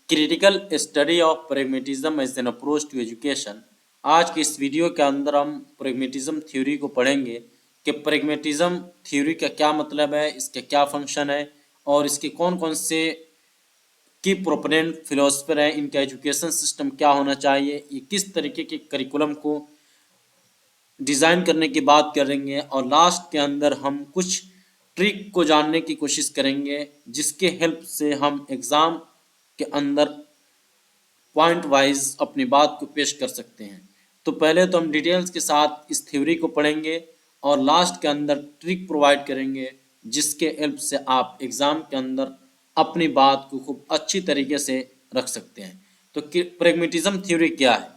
Critical study of pragmatism as an approach to education. आज के इस वीडियो के अंदर हम प्रेगमेटिज्म थ्योरी को पढ़ेंगे कि प्रेगमेटिज्म थ्योरी का क्या मतलब है, इसके क्या फंक्शन है और इसके कौन कौन से की प्रोपोनेंट फिलोसफर हैं, इनका एजुकेशन सिस्टम क्या होना चाहिए, ये किस तरीके के करिकुलम को डिज़ाइन करने की बात करेंगे और लास्ट के अंदर हम कुछ ट्रिक को जानने की कोशिश करेंगे जिसके हेल्प से हम एग्ज़ाम के अंदर पॉइंट वाइज अपनी बात को पेश कर सकते हैं। तो पहले तो हम डिटेल्स के साथ इस थ्योरी को पढ़ेंगे और लास्ट के अंदर ट्रिक प्रोवाइड करेंगे जिसके हेल्प से आप एग्ज़ाम के अंदर अपनी बात को खूब अच्छी तरीके से रख सकते हैं। तो प्रेगमेटिज्म थ्योरी क्या है?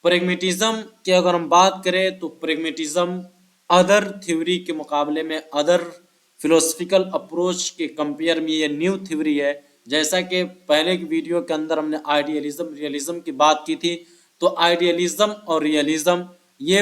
प्रेगमेटिज्म की अगर हम बात करें तो प्रेगमेटिज्म अदर थ्योरी के मुकाबले में, अदर फिलोसफिकल अप्रोच के कंपेयर में ये न्यू थ्योरी है। जैसा कि पहले की वीडियो के अंदर हमने आइडियलिज्म रियलिज्म की बात की थी, तो आइडियलिज्म और रियलिज्म ये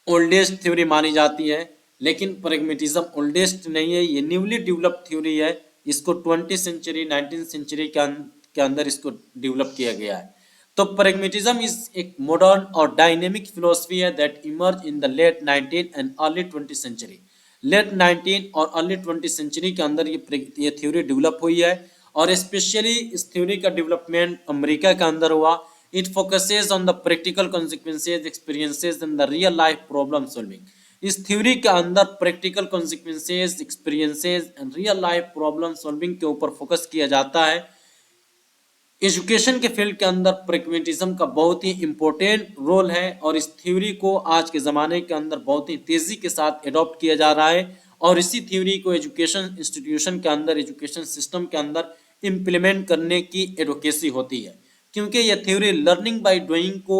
ओल्डेस्ट थ्योरी मानी जाती है, लेकिन प्रेगमेटिज्म ओल्डेस्ट नहीं है, ये न्यूली डेवलप थ्योरी है। इसको 20वीं सेंचुरी 19वीं सेंचुरी के अंदर इसको डेवलप किया गया है। तो प्रेगमेटिज्म इज एक मॉडर्न और डायनेमिक फिलोसफी है that emerge in the late 19 and early 20 century. Late 19 और अर्ली 20 सेंचुरी के अंदर ये थ्योरी डेवलप हुई है और स्पेशली इस थ्योरी का डेवलपमेंट अमेरिका के अंदर हुआ। It focuses on the practical consequences, experiences and the real life problem solving. इस थ्योरी के अंदर practical consequences, experiences and real life problem solving के ऊपर फोकस किया जाता है। एजुकेशन के फील्ड के अंदर प्रेगमेटिज्म का बहुत ही इम्पोर्टेंट रोल है और इस थ्योरी को आज के ज़माने के अंदर बहुत ही तेज़ी के साथ एडॉप्ट किया जा रहा है और इसी थ्योरी को एजुकेशन इंस्टीट्यूशन के अंदर, एजुकेशन सिस्टम के अंदर इम्प्लीमेंट करने की एडवोकेसी होती है, क्योंकि यह थ्योरी लर्निंग बाय डूइंग को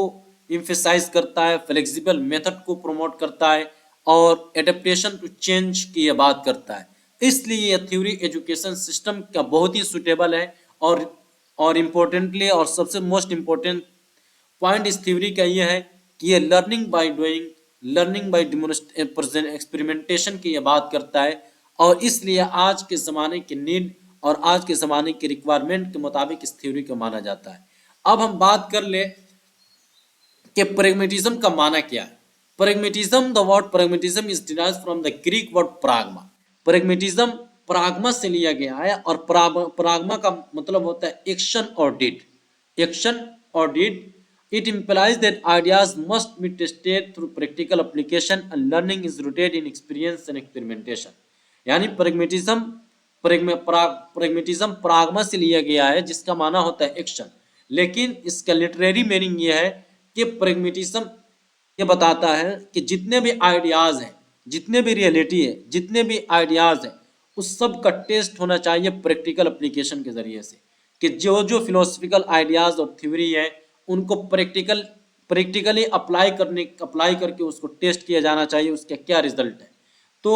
इम्फेसाइज करता है, फ्लेक्सिबल मेथड को प्रमोट करता है और एडेप्टेशन टू चेंज की यह बात करता है। इसलिए यह थ्योरी एजुकेशन सिस्टम का बहुत ही सुटेबल है और इम्पोर्टेंटली और सबसे मोस्ट इम्पोर्टेंट पॉइंट इस थ्योरी का यह है कि ये learning by doing, learning by experimentation की यह बात करता है और इसलिए आज के ज़माने की नीड और आज के ज़माने की रिक्वायरमेंट के मुताबिक इस थ्योरी को माना जाता है। अब हम बात कर ले कि प्रेगमेटिज्म का माना क्या है। Pragmatism, the word pragmatism is derived from the Greek word pragma. Pragmatism pragma से लिया गया है और प्राग्मा का मतलब होता है एक्शन और डीड। एक्शन और deed, it implies that ideas must be tested through practical application and learning is rooted in experience and experimentation। यानी प्रेगमेटिज्म प्राग्मा से लिया गया है जिसका माना होता है एक्शन, लेकिन इसका लिटरेरी मीनिंग ये है कि प्रेगमेटिज्म ये बताता है कि जितने भी आइडियाज हैं, जितने भी रियलिटी है, जितने भी आइडियाज हैं, उस सब का टेस्ट होना चाहिए प्रैक्टिकल एप्लीकेशन के जरिए से, कि जो जो फिलोसफिकल आइडियाज और थ्योरी है उनको प्रैक्टिकली अप्लाई करके उसको टेस्ट किया जाना चाहिए, उसका क्या रिजल्ट है। तो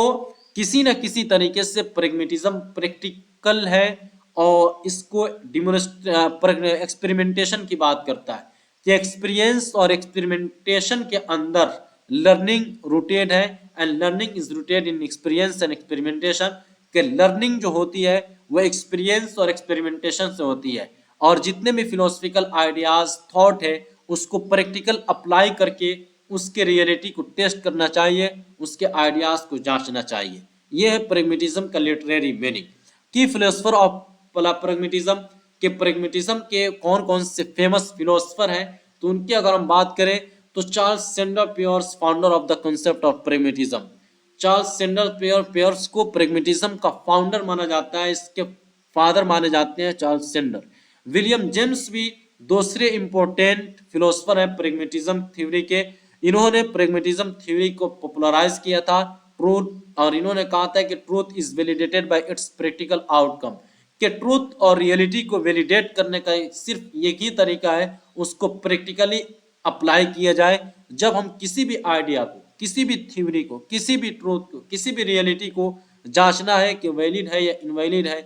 किसी न किसी तरीके से प्रेगमेटिज्म प्रैक्टिकल है और इसको एक्सपेरिमेंटेशन की बात करता है कि एक्सपीरियंस और एक्सपेरिमेंटेशन के अंदर लर्निंग रूटेड है and learning is rooted in experience and experimentation. कि लर्निंग जो होती है वो एक्सपीरियंस और एक्सपेरिमेंटेशन से होती है और जितने भी फिलोसफिकल आइडियाज, थॉट है, उसको प्रैक्टिकल अप्लाई करके उसके रियलिटी को टेस्ट करना चाहिए, उसके आइडियाज को जांचना चाहिए। ये है प्रेगमेटिज्म का लिटरेरी मीनिंग। की फिलोसफर ऑफ प्रेगमेटिज्म के प्रेगमेटिज्म के कौन कौन से फेमस फिलोसफर हैं, तो उनकी अगर हम बात करें तो Charles Sanders Peirce, founder of the concept of pragmatism. Charles Sanders Peirce को प्रेगमेटिज्म का फाउंडर माना जाता है, इसके फादर माने जाते हैं चार्ल्स सेंडर। विलियम जेम्स भी दूसरे इंपॉर्टेंट फिलोसफर हैं प्रेगमेटिज्म थ्योरी के। इन्होंने प्रेगमेटिज्म थ्योरी को पॉपुलराइज किया था ट्रूथ, और इन्होंने कहा था कि truth is validated bye it's practical outcome. कि ट्रूथ और रियलिटी को वैलिडेट करने का सिर्फ एक ही तरीका है, उसको प्रैक्टिकली अप्लाई किया जाए। जब हम किसी भी आइडिया को, किसी भी थ्योरी को, किसी भी ट्रूथ को, किसी भी रियलिटी को जांचना है कि वैलिड है या इनवैलिड है,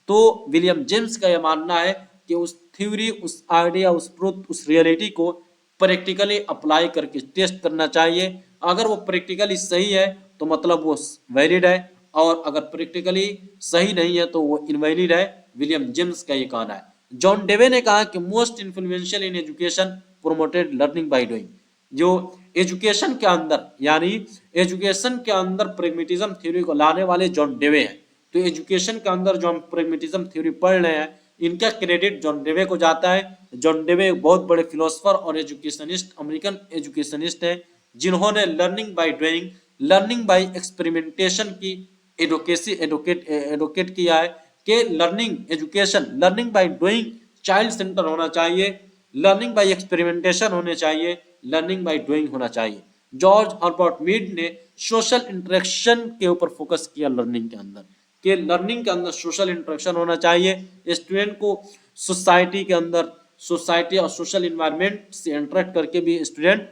तो विलियम जेम्स का यह मानना है कि उस थ्योरी, उस आइडिया, उस ट्रूथ, उस रियलिटी को प्रैक्टिकली अप्लाई करके टेस्ट करना चाहिए। अगर वो प्रैक्टिकली सही है तो मतलब वो वैलिड है और अगर प्रैक्टिकली सही नहीं है तो वो इनवैलिड है। विलियम जेम्स का ये कहना है। जॉन डेवे ने कहा कि most influential in education promoted learning by doing. जो एजुकेशन के अंदर यानी एजुकेशन के अंदर प्रेगमेटिज्म थ्योरी को लाने वाले जॉन डेवे हैं। तो एजुकेशन के अंदर जो हम प्रेगमेटिज्म थ्योरी पढ़ रहे हैं इनका क्रेडिट जॉन डेवे को जाता है। जॉन डेवे बहुत बड़े फिलोसफर और एजुकेशनिस्ट, अमेरिकन एजुकेशनिस्ट हैं, जिन्होंने learning by doing, learning by experimentation की एडवोकेट किया है कि learning education learning by doing child centre होना चाहिए, लर्निंग बाय एक्सपेरिमेंटेशन होने चाहिए, लर्निंग बाय डूइंग होना चाहिए। जॉर्ज हर्बर्ट मीड ने सोशल इंटरेक्शन के ऊपर फोकस किया लर्निंग के अंदर, कि लर्निंग के अंदर सोशल इंटरेक्शन होना चाहिए। स्टूडेंट को सोसाइटी के अंदर, सोसाइटी और सोशल इन्वायरमेंट से इंटरेक्ट करके भी स्टूडेंट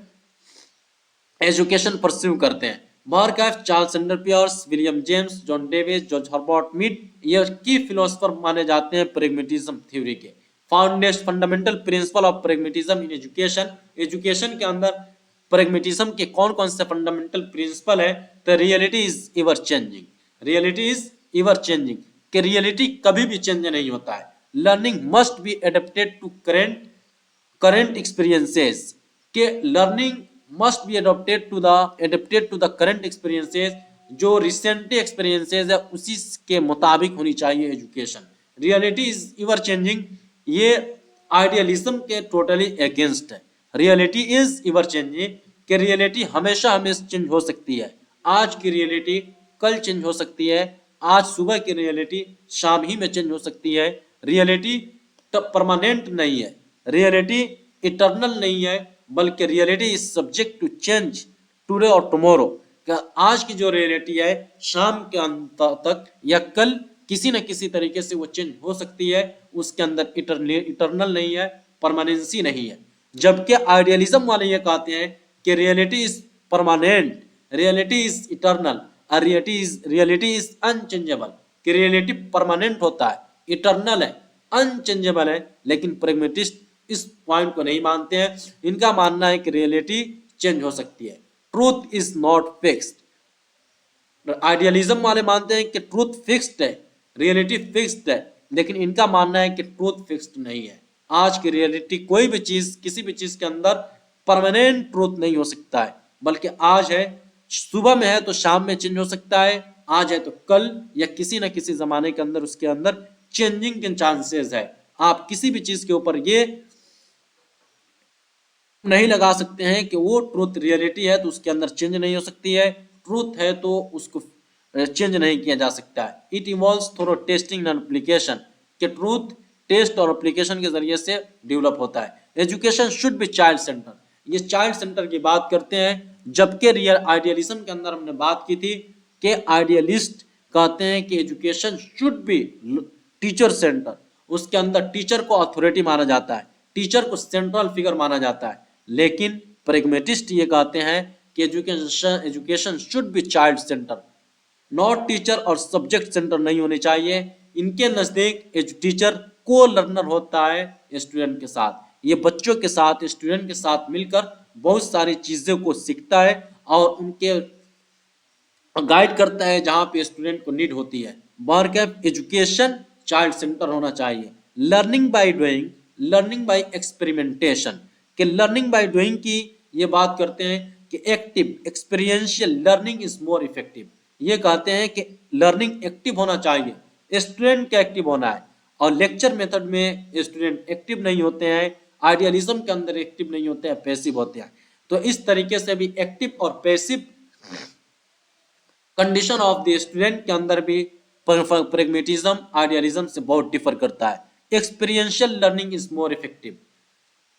एजुकेशन परस्यू करते हैं। मार्कस, Charles Sanders Peirce, William James, John Davis, George Herbert Mead ये की फिलोसफर माने जाते हैं प्रेगमेटिज्म थ्योरी के। Fundamental principle of pragmatism in education, education के अंदर प्रेगमेटिज्म के कौन कौन से फंडामेंटल प्रिंसिपल है? तो reality is ever changing, reality is ever changing, कि रियलिटी कभी भी चेंज नहीं होता है। Learning must be adapted to current experiences, के learning must be adapted to the current experiences, जो रिसेंटली एक्सपीरियंसेस है उसी के मुताबिक होनी चाहिए education. Reality is ever changing, ये आइडियलिज्म के टोटली अगेंस्ट है। रियलिटी इज एवर चेंजिंग, कि रियलिटी हमेशा हमेशा चेंज हो सकती है। आज की रियलिटी कल चेंज हो सकती है, आज सुबह की रियलिटी शाम ही में चेंज हो सकती है। रियलिटी तब परमानेंट नहीं है, रियलिटी इटर्नल नहीं है, बल्कि reality is subject to change today और टुमारो। आज की जो रियलिटी है शाम के अंत तक या कल किसी न किसी तरीके से वो चेंज हो सकती है, उसके अंदर इटर्नल नहीं है, परमानेंसी नहीं है। जबकि आइडियलिज्म वाले ये कहते हैं कि reality is permanent, reality is eternal, और रियलिटी इज अनचेंजेबल, कि रियलिटी परमानेंट होता है, इटर्नल है, अनचेंजेबल है। लेकिन प्रेगमेटिस्ट इस पॉइंट को नहीं मानते हैं। इनका मानना है कि रियलिटी चेंज हो सकती है, truth is not fixed. Idealism वाले मानते हैं कि ट्रूथ फिक्स्ड है, रियलिटी फिक्स्ड है, लेकिन इनका मानना है कि ट्रूथ फिक्स्ड नहीं है। आज की रियलिटी कोई भी चीज, किसी भी चीज के अंदर परमानेंट ट्रूथ नहीं हो सकता है, बल्कि आज है सुबह में है तो शाम में चेंज हो सकता है, आज है तो कल या किसी न किसी जमाने के अंदर उसके अंदर चेंजिंग के चांसेस है। आप किसी भी चीज के ऊपर ये नहीं लगा सकते हैं कि वो ट्रूथ रियलिटी है तो उसके अंदर चेंज नहीं हो सकती है, ट्रूथ है तो उसको चेंज नहीं किया जा सकता है। It evolves through testing and application, कि ट्रूथ टेस्ट और एप्लीकेशन के जरिए से डेवलप होता है। Education should be child centre, ये चाइल्ड सेंटर की बात करते हैं, जबकि रियल आइडियलिज्म के अंदर हमने बात की थी कि आइडियलिस्ट कहते हैं कि education should be teacher centre, उसके अंदर टीचर को अथॉरिटी माना जाता है, टीचर को सेंट्रल फिगर माना जाता है। लेकिन प्रेगमेटिस्ट ये कहते हैं कि education should be child centre, not teacher और सब्जेक्ट सेंटर नहीं होने चाहिए। इनके नजदीक टीचर को लर्नर होता है स्टूडेंट के साथ, ये बच्चों के साथ, स्टूडेंट के साथ मिलकर बहुत सारी चीजों को सीखता है और उनके गाइड करता है जहां पे स्टूडेंट को नीड होती है। मार्कअप एजुकेशन चाइल्ड सेंटर होना चाहिए। Learning by doing, learning by experimentation, कि लर्निंग बाय डूइंग की ये बात करते हैं कि active experiential learning is more effective. ये कहते हैं कि लर्निंग एक्टिव होना चाहिए, स्टूडेंट का एक्टिव होना है, और लेक्चर मेथड में स्टूडेंट एक्टिव नहीं होते हैं, आइडियलिज्म के अंदर एक्टिव नहीं होते हैं, पैसिव होते हैं। तो इस तरीके से भी एक्टिव और passive condition of the student के अंदर भी प्रेगमेटिज्म आइडियलिज्म से बहुत डिफर करता है। Experiential learning is more effective.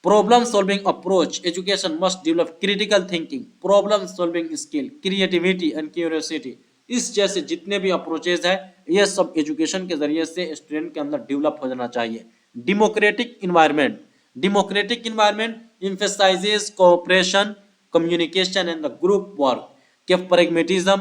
Problem solving approach, education must develop critical thinking, problem solving skill, creativity and curiosity. इस जैसे जितने भी अप्रोचेज है ये सब एजुकेशन के जरिए से स्टूडेंट के अंदर डेवलप हो जाना चाहिए। Democratic environment, democratic environment emphasizes cooperation, communication and the group work, के प्रेगमेटिज्म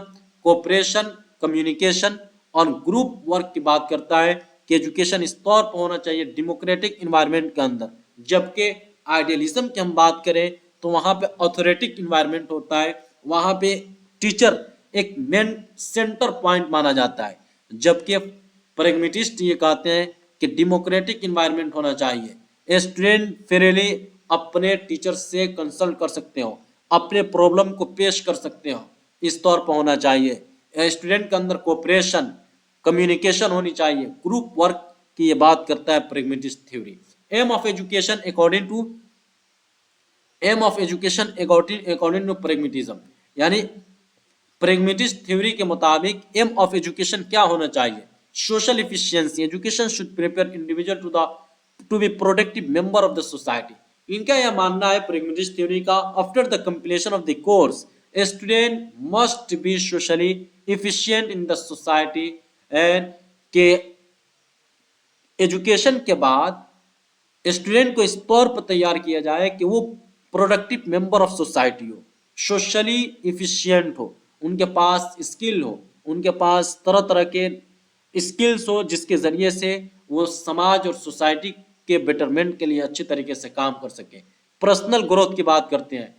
कोऑपरेशन, कम्युनिकेशन और ग्रुप वर्क की बात करता है कि एजुकेशन इस तौर पर होना चाहिए डेमोक्रेटिक इन्वायरमेंट के अंदर। जबकि आइडियलिज्म की हम बात करें तो वहां पे ऑथोरेटिक इन्वायरमेंट होता है, वहां पे टीचर एक मेन सेंटर पॉइंट माना जाता है। जबकि प्रेगमेटिस्ट ये कहते हैं कि डेमोक्रेटिक इन्वायरमेंट होना चाहिए, स्टूडेंट फ्रीली अपने टीचर से कंसल्ट कर सकते हो, अपने प्रॉब्लम को पेश कर सकते हो, इस तौर पर होना चाहिए। स्टूडेंट के अंदर कोऑपरेशन, कम्युनिकेशन होनी चाहिए, ग्रुप वर्क की ये बात करता है pragmatist theory. Aim of education according to pragmatism, यानी प्रैग्मेटिस्ट थ्योरी के मुताबिक एम ऑफ एजुकेशन क्या होना चाहिए? Social efficiency, education should prepare individual to be productive member of the society. इनका यह मानना है प्रैग्मेटिस्ट थ्योरी का, after the completion of the course a student must be socially efficient in the society, and के education के बाद student को इस तौर पर तैयार किया जाए कि वो प्रोडक्टिव मेंबर ऑफ सोसाइटी हो, सोशली इफिशियंट हो, उनके पास स्किल हो, उनके पास तरह तरह के स्किल्स हो जिसके जरिए से वो समाज और सोसाइटी के बेटरमेंट के लिए अच्छी तरीके से काम कर सके। पर्सनल ग्रोथ की बात करते हैं,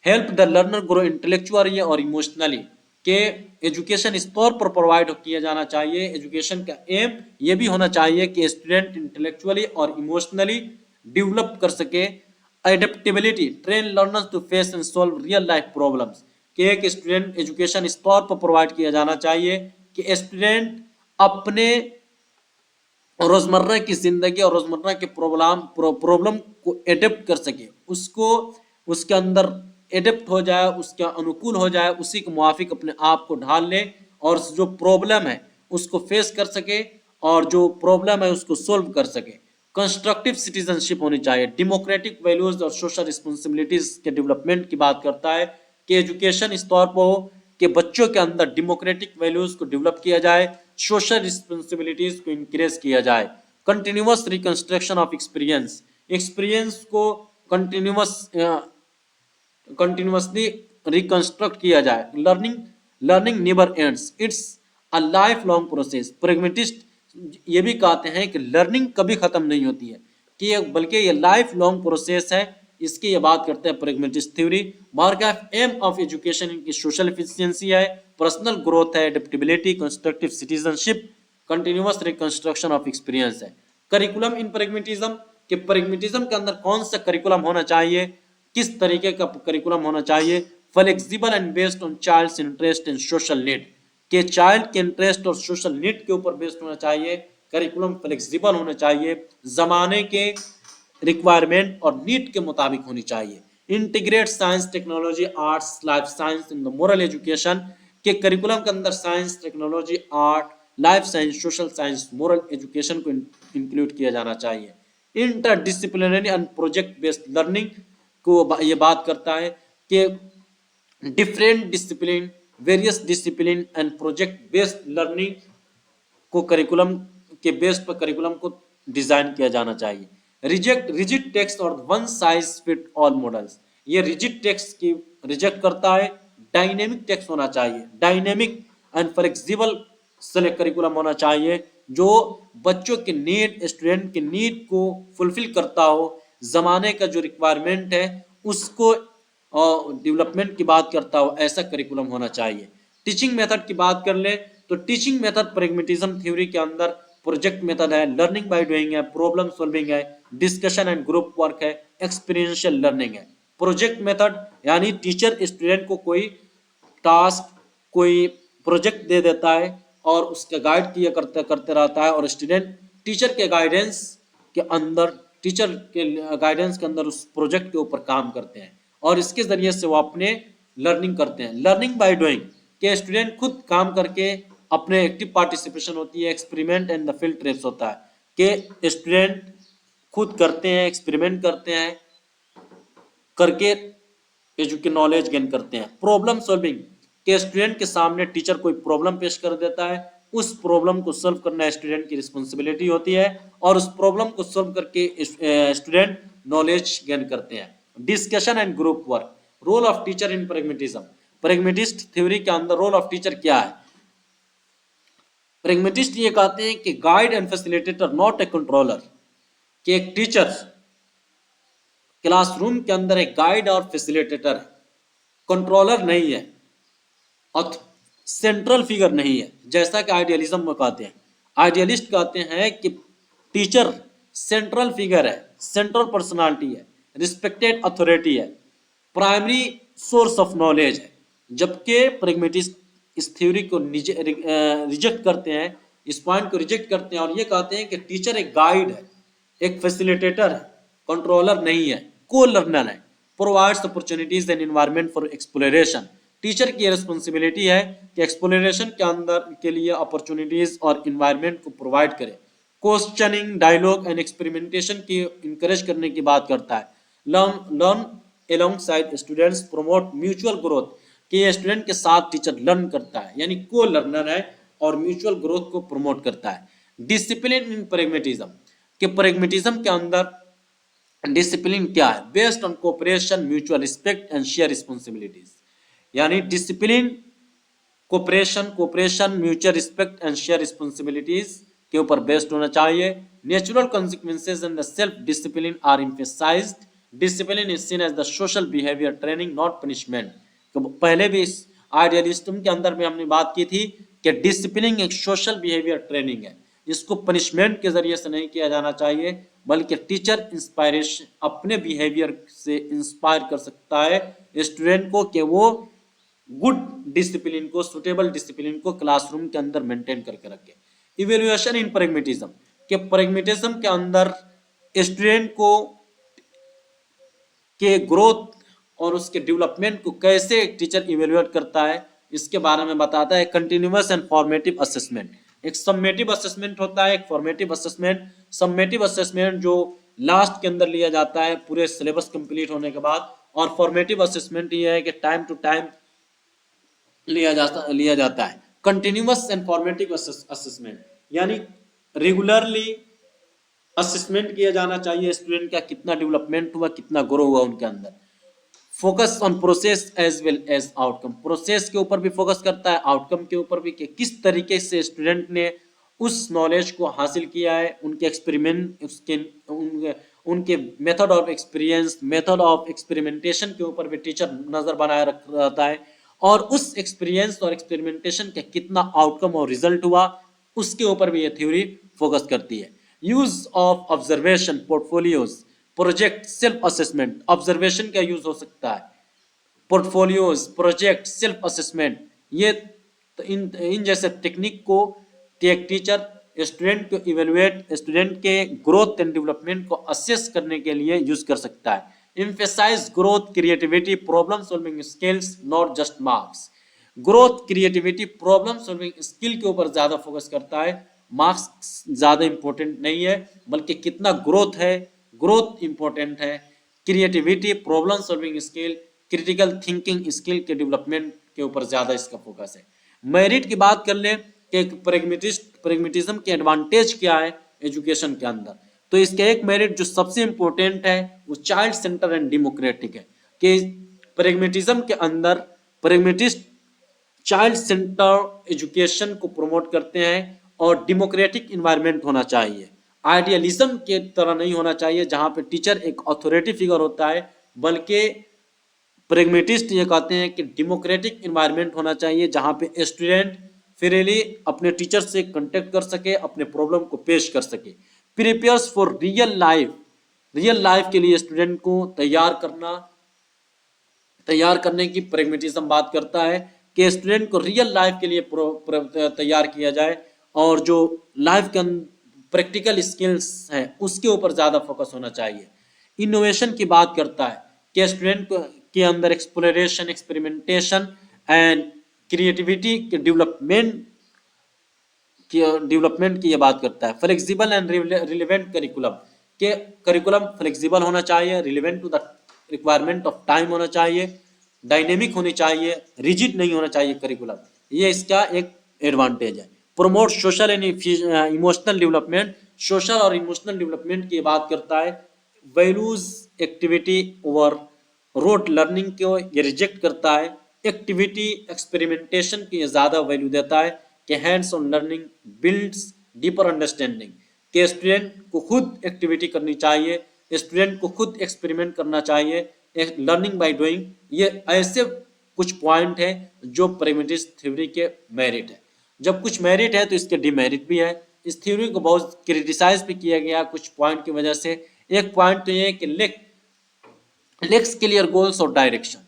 help the learner grow intellectually और इमोशनली, के एजुकेशन इस तौर पर प्रोवाइड किया जाना चाहिए, एजुकेशन का एम ये भी होना चाहिए कि स्टूडेंट इंटेलेक्चुअली और इमोशनली डेवलप कर सके। Adaptability, train learners to face and solve real life problems, कि एक स्टूडेंट एजुकेशन इस तौर पर प्रोवाइड किया जाना चाहिए कि स्टूडेंट अपने रोजमर्रा की जिंदगी और रोजमर्रा के प्रॉब्लम को एडेप्ट कर सके, उसको उसके अंदर एडेप्ट हो जाए, उसके अनुकूल हो जाए, उसी के मुआफिक अपने आप को ढाल ले और जो प्रॉब्लम है उसको फेस कर सके और जो प्रॉब्लम है उसको सोल्व कर सके। कंस्ट्रक्टिव सिटीजनशिप होनी चाहिए, डेमोक्रेटिक वैल्यूज और सोशल रिस्पॉन्सिबिलिटीज के डेवलपमेंट की बात करता है कि एजुकेशन इस तौर पर हो कि बच्चों के अंदर डेमोक्रेटिक वैल्यूज को डेवलप किया जाए, सोशल रिस्पॉन्सिबिलिटीज को इंक्रीज किया जाए। Continuous reconstruction of experience, experience को कंटिन्यूअसली रिकंस्ट्रक्ट किया जाए। Learning never ends, it's a life long process. Pragmatist ये भी कहते हैं कि लर्निंग कभी खत्म नहीं होती है, कि बल्कि ये लाइफ लॉन्ग प्रोसेस है, इसकी ये बात करते हैं प्रैग्मेटिस्ट थ्योरी। मार्कअप एम ऑफ एजुकेशन की सोशल एफिशिएंसी है, पर्सनल ग्रोथ है, adaptability, constructive citizenship, continuous reconstruction of experience है। करिकुलम इन प्रैग्मेटिज्म, कि प्रैग्मेटिज्म के अंदर कौन सा करिकुलम होना चाहिए, किस तरीके का करिकुलम होना चाहिए? Flexible and based on child's interest and social need, के चाइल्ड के इंटरेस्ट और सोशल नीड के ऊपर बेस्ड होना चाहिए। करिकुलम फ्लेक्सिबल होना चाहिए, जमाने के रिक्वायरमेंट और नीड के मुताबिक होनी चाहिए। Integrate science, technology, arts, life science in the moral education, के करिकुलम के अंदर science, technology, art, life science, social science, moral education को इंक्लूड किया जाना चाहिए। Interdisciplinary and project based learning को ये बात करता है कि different discipline, various discipline and project based learning को करिकुलम के बेस पर करिकुलम को डिजाइन किया जाना चाहिए। रिजिड टेक्स्ट और one size fit all models, ये रिजिड टेक्स्ट की रिजेक्ट करता है, डायनेमिक टेक्स्ट होना चाहिए, डायनेमिक एंड फ्लेक्सिबल करिकुलम होना चाहिए जो बच्चों के नीड, स्टूडेंट के नीड को फुलफिल करता हो, जमाने का जो रिक्वायरमेंट है उसको डेवलपमेंट की बात करता हो, ऐसा करिकुलम होना चाहिए। टीचिंग मेथड की बात कर ले तो टीचिंग मेथड प्रैग्मेटिज्म थ्योरी के अंदर प्रोजेक्ट मेथड है, लर्निंग बाय डूइंग है, प्रॉब्लम सॉल्विंग है, डिस्कशन एंड ग्रुप वर्क है, एक्सपीरियंशियल लर्निंग है। प्रोजेक्ट मेथड यानी टीचर स्टूडेंट को कोई टास्क, कोई प्रोजेक्ट दे देता है और उसका गाइड किया करते रहता है और स्टूडेंट टीचर के गाइडेंस के अंदर उस प्रोजेक्ट के ऊपर काम करते हैं और इसके जरिए से वो अपने लर्निंग करते हैं। लर्निंग बाय डूइंग, के स्टूडेंट खुद काम करके अपने एक्टिव पार्टिसिपेशन होती है, experiment and the field trips होता है, कि स्टूडेंट खुद करते हैं, एक्सपेरिमेंट करते हैं, करके एजुकेशन नॉलेज गेन करते हैं। प्रॉब्लम सॉल्विंग, के स्टूडेंट के सामने टीचर कोई प्रॉब्लम पेश कर देता है, उस प्रॉब्लम को सॉल्व करना स्टूडेंट की रिस्पॉन्सिबिलिटी होती है और उस प्रॉब्लम को सॉल्व करके स्टूडेंट नॉलेज गेन करते हैं। Discussion and group work, role of teacher in pragmatism, pragmatist theory के अंदर रोल ऑफ टीचर क्या है? प्रैग्मेटिस्ट ये कहते हैं कि guide and facilitator, not a controller, कि एक टीचर क्लासरूम के अंदर एक गाइड और फैसिलिटेटर है, कंट्रोलर नहीं है और सेंट्रल फिगर नहीं है, जैसा कि आइडियलिज्म में कहते हैं। आइडियलिस्ट कहते हैं कि टीचर सेंट्रल फिगर है, सेंट्रल पर्सनालिटी है, रिस्पेक्टेड अथॉरिटी है, प्राइमरी सोर्स ऑफ नॉलेज है। जबकि प्रेगमेटिस्ट इस थ्योरी को रिजेक्ट करते हैं, इस पॉइंट को रिजेक्ट करते हैं और ये कहते हैं कि टीचर एक गाइड है, एक फैसिलिटेटर है, कंट्रोलर नहीं है, को लर्नर है, provides opportunities and environment for exploration. Teacher की रिस्पॉन्सिबिलिटी है कि एक्सप्लोरेशन के अंदर के लिए अपॉर्चुनिटीज और इन्वायरमेंट को प्रोवाइड करे। क्वेश्चनिंग, डायलॉग एंड एक्सपेरिमेंटेशन की इंकरेज करने की बात करता है। Learn alongside students, promote mutual growth, कि स्टूडेंट के साथ टीचर लर्न करता है, यानी को लर्नर है और म्यूचुअल ग्रोथ को प्रमोट करता है। डिसिप्लिन इन प्रेगमेटिज्म, कि प्रेगमेटिज्म के अंदर डिसिप्लिन क्या है? Based on cooperation, mutual respect and share responsibilities, यानी discipline cooperation, mutual respect and share responsibilities के ऊपर बेस्ड होना चाहिए। Natural consequences and the self discipline are emphasised. Discipline is seen as the social behaviour training, not punishment. तो पहले भी इस idealism के अंदर में हमने बात की थी कि डिसिप्लिन एक सोशल बिहेवियर ट्रेनिंग है, इसको पनिशमेंट के जरिए से नहीं किया जाना चाहिए, बल्कि टीचर इंस्पायरेशन अपने बिहेवियर से इंस्पायर कर सकता है स्टूडेंट को कि वो गुड डिसिप्लिन को, सुटेबल डिसिप्लिन को क्लासरूम के अंदर मेंटेन करके रखे। इवेल्युएशन इन प्रेगमेटिज्म, के प्रेगमेटिज्म के अंदर स्टूडेंट को के ग्रोथ और उसके डेवलपमेंट को कैसे टीचर इवेल्युएट करता है, इसके बारे में बताता है। कंटिन्यूअस एंड फॉर्मेटिव असेसमेंट, एक समेटिव असेसमेंट होता है, एक फॉर्मेटिव असेसमेंट। समेटिव असेसमेंट जो लास्ट के अंदर लिया जाता है पूरे सिलेबस कंप्लीट होने के बाद, और फॉर्मेटिव असेसमेंट ये है कि टाइम टू टाइम लिया जाता है। कंटिन्यूअस एंड फॉर्मेटिव असेसमेंट, यानी रेगुलरली असेसमेंट किया जाना चाहिए स्टूडेंट का, कितना डेवलपमेंट हुआ, कितना ग्रो हुआ उनके अंदर। Focus on process as well as outcome, process के ऊपर भी फोकस करता है, आउटकम के ऊपर भी, कि किस तरीके से स्टूडेंट ने उस नॉलेज को हासिल किया है, उनके एक्सपेरिमेंट, उनके method of experience, method of experimentation के ऊपर भी टीचर नजर बनाए रहता है, और उस एक्सपीरियंस और एक्सपेरिमेंटेशन के कितना आउटकम और रिजल्ट हुआ उसके ऊपर भी ये थ्योरी फोकस करती है। Use of observation, portfolios, project, self assessment. Observation का यूज हो सकता है, पोर्टफोलियोज, प्रोजेक्ट, सेल्फ असेसमेंट, ये इन जैसे टेक्निक को एक टीचर स्टूडेंट को इवेलुएट, स्टूडेंट के ग्रोथ एंड डेवलपमेंट को असेस करने के लिए यूज कर सकता है। Emphasise growth, creativity, problem solving skills, not just marks. Growth, creativity, problem solving skill के ऊपर ज्यादा फोकस करता है, मार्क्स ज्यादा इंपॉर्टेंट नहीं है, बल्कि कितना ग्रोथ है, ग्रोथ इंपॉर्टेंट है। Creativity, problem solving skill, critical thinking skill के डेवलपमेंट के ऊपर ज्यादा इसका फोकस है। मेरिट की बात कर ले कि प्रेगमेटिज्म के एडवांटेज क्या है एजुकेशन के अंदर, तो इसके एक मेरिट जो सबसे इंपॉर्टेंट है वो चाइल्ड सेंटर एंड डेमोक्रेटिक है, कि प्रेगमेटिज्म के अंदर प्रेगमेटिस्ट चाइल्ड सेंटर एजुकेशन को प्रमोट करते हैं और डेमोक्रेटिक इन्वायरमेंट होना चाहिए। आइडियलिज्म के तरह नहीं होना चाहिए जहां पे टीचर एक अथॉरिटी फिगर होता है, बल्कि प्रेगमेटिस्ट ये कहते हैं कि डेमोक्रेटिक इन्वायरमेंट होना चाहिए जहां पे स्टूडेंट फ्रीली अपने टीचर से कांटेक्ट कर सके, अपने प्रॉब्लम को पेश कर सके। Prepares for real life, real life के लिए स्टूडेंट को तैयार करने की प्रेगमेटिज्म बात करता है कि स्टूडेंट को रियल लाइफ के लिए तैयार किया जाए, और जो लाइफ के प्रैक्टिकल स्किल्स हैं उसके ऊपर ज़्यादा फोकस होना चाहिए। इनोवेशन की बात करता है कि स्टूडेंट के अंदर एक्सप्लोरेशन, एक्सपेरिमेंटेशन एंड क्रिएटिविटी के डेवलपमेंट की ये बात करता है। फ्लेक्सिबल एंड रिलेवेंट करिकुलम, के करिकुलम फ्लेक्सिबल होना चाहिए, relevant to the requirement of time होना चाहिए, डायनेमिक होनी चाहिए, रिजिड नहीं होना चाहिए करिकुलम, ये इसका एक एडवांटेज है। Promote social and emotional development, social और इमोशनल डेवलपमेंट की बात करता है। Values activity over rote learning को ये रिजेक्ट करता है। एक्टिविटी एक्सपेरिमेंटेशन की ज़्यादा वैल्यू देता है कि hands on learning builds deeper understanding, कि स्टूडेंट को खुद एक्टिविटी करनी चाहिए, स्टूडेंट को खुद एक्सपेरिमेंट करना चाहिए, लर्निंग बाय डूइंग। ये ऐसे कुछ पॉइंट है जो प्रेगमेटिस्ट थ्योरी के मेरिट है। जब कुछ मेरिट है तो इसके डिमेरिट भी है, इस थ्योरी को बहुत क्रिटिसाइज भी किया गया कुछ पॉइंट की वजह से। एक पॉइंट तो ये है कि लेक्स क्लियर गोल्स और डायरेक्शन।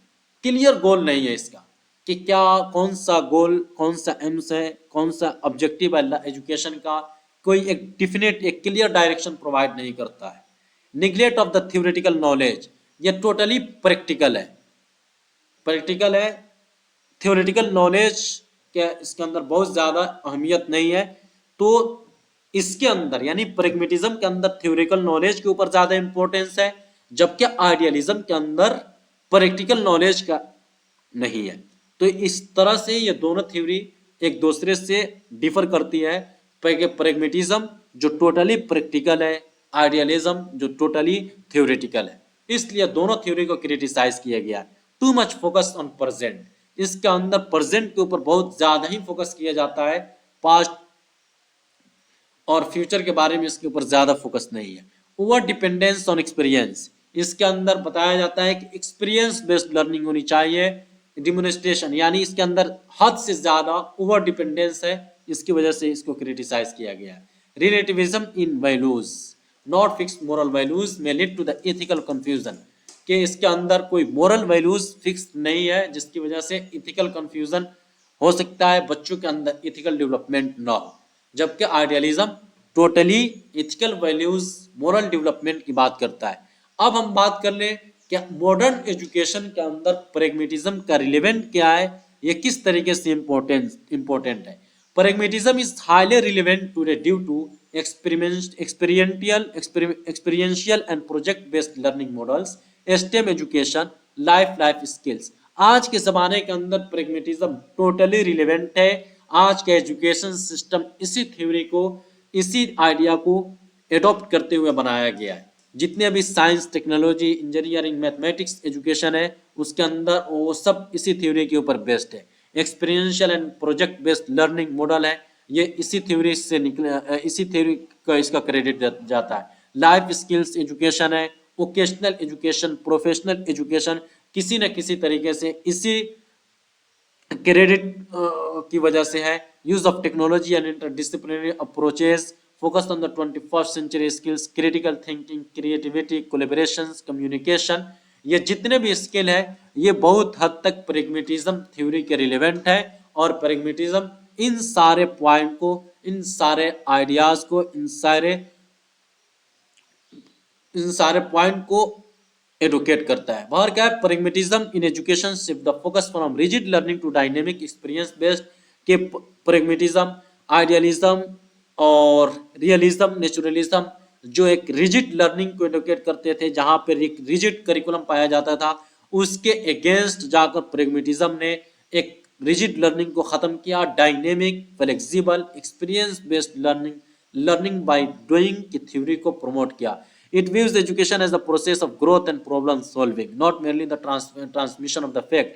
क्लियर गोल नहीं है इसका कि क्या कौन सा गोल, कौन सा एम्स है, कौन सा ऑब्जेक्टिव है एजुकेशन का, कोई एक डिफिनेट एक क्लियर डायरेक्शन प्रोवाइड नहीं करता है। Neglect of the theoretical knowledge, ये टोटली प्रैक्टिकल है, प्रैक्टिकल है, थ्योरेटिकल नॉलेज के इसके अंदर बहुत ज़्यादा अहमियत नहीं है। तो इसके अंदर यानी प्रैग्मेटिज्म के अंदर थ्योरेटिकल नॉलेज के ऊपर ज़्यादा इंपॉर्टेंस है, जबकि आइडियलिज्म के अंदर प्रैक्टिकल नॉलेज का नहीं है। तो इस तरह से ये दोनों थ्योरी एक दूसरे से डिफर करती है। प्रैग्मेटिज्म जो टोटली प्रैक्टिकल है, आइडियलिज्म जो टोटली थ्योरेटिकल है। इसलिए दोनों थ्योरी को क्रिटिसाइज किया गया। Too much focus on present, इसके अंदर प्रेजेंट के ऊपर बहुत ज्यादा ही फोकस किया जाता है, पास्ट और फ्यूचर के बारे में इसके ऊपर ज्यादा फोकस नहीं है। ओवर डिपेंडेंस ऑन एक्सपीरियंस, इसके अंदर बताया जाता है कि एक्सपीरियंस बेस्ड लर्निंग होनी चाहिए। डिमोन्स्ट्रेशन यानी इसके अंदर हद से ज्यादा ओवर डिपेंडेंस है, इसकी वजह से इसको क्रिटिसाइज किया गया है। Relativism in values, not fixed moral values में lead to the ethical confusion, कि इसके अंदर कोई मोरल वैल्यूज फिक्स नहीं है, जिसकी वजह से इथिकल कंफ्यूजन हो सकता है, बच्चों के अंदर इथिकल डेवलपमेंट ना हो। जबकि idealism totally ethical values, moral development की बात करता है। अब हम बात कर ले कि मॉडर्न एजुकेशन के अंदर प्रैग्मेटिज्म का रिलेवेंट क्या है, ये किस तरीके से इंपॉर्टेंट है। Pragmatism is highly relevant today due to experiential and project based learning models, STEM education, life skills. आज के ज़माने के अंदर प्रैग्मेटिज्म टोटली रिलेवेंट है। आज का एजुकेशन सिस्टम इसी थ्योरी को, इसी आइडिया को एडॉप्ट करते हुए बनाया गया है। जितने भी science, technology, engineering, mathematics education है, उसके अंदर वो सब इसी थ्योरी के ऊपर बेस्ड है। Experiential and project based learning model है, ये इसी थ्योरी से निकले, इसी थ्योरी का इसका क्रेडिट जाता है। लाइफ स्किल्स एजुकेशन है, वोकेशनल एजुकेशन, प्रोफेशनल एजुकेशन, किसी न किसी तरीके से इसी क्रेडिट की वजह से है। Use of technology and interdisciplinary approaches, focus on the 21st century skills, critical thinking, creativity, collaborations, communication, ये जितने भी स्किल है ये बहुत हद तक प्रैग्मेटिज्म थ्योरी के रिलेवेंट है। और प्रैग्मेटिज्म इन सारे पॉइंट को, इन सारे आइडियाज को, इन सारे पॉइंट को एडवोकेट करता है। बाहर क्या है, pragmatism in education shift the focus from rigid learning to dynamic experience based, के प्रैग्मेटिज्म, आइडियलिज्म और रियलिज्म, नेचुरलिज्म जो एक रिजिड लर्निंग को एडवोकेट करते थे, जहां पर एक रिजिड करिकुलम पाया जाता था, उसके अगेंस्ट जाकर प्रैग्मेटिज्म ने एक रिजिड लर्निंग को खत्म किया, dynamic, flexible, experience based learning, learning by doing की थ्योरी को प्रमोट किया। It views education as the process of growth and problem solving, not merely the transmission of the fact.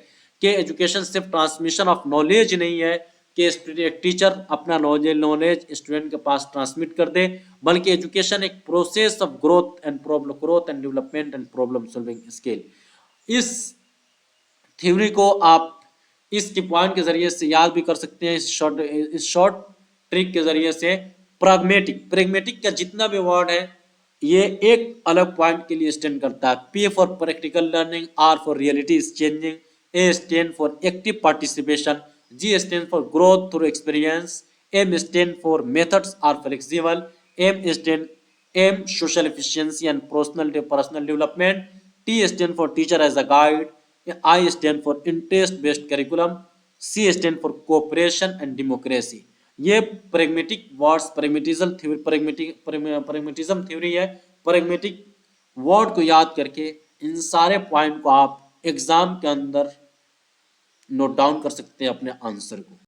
कि education सिर्फ transmission of knowledge नहीं है कि एक teacher अपना नॉलेज स्टूडेंट के पास ट्रांसमिट कर दे, बल्कि एजुकेशन एक process of growth and development and problem solving skill. इस थ्योरी को आप इस पॉइंट के जरिए से याद भी कर सकते हैं, इस शॉर्ट ट्रिक के जरिए से। प्रेगमेटिक का जितना भी वर्ड है ये एक अलग पॉइंट के लिए स्टैंड करता है। P for practical learning, R for reality is changing, A stand for active participation, G stand for growth through experience, M stand for methods are flexible, M social efficiency and personal development, T stand for teacher as a guide, I stand for interest based curriculum, C stand for cooperation and democracy. ये pragmatic words, pragmatism theory है। Pragmatic word को याद करके इन सारे point को आप exam के अंदर नोट डाउन कर सकते हैं अपने आंसर को।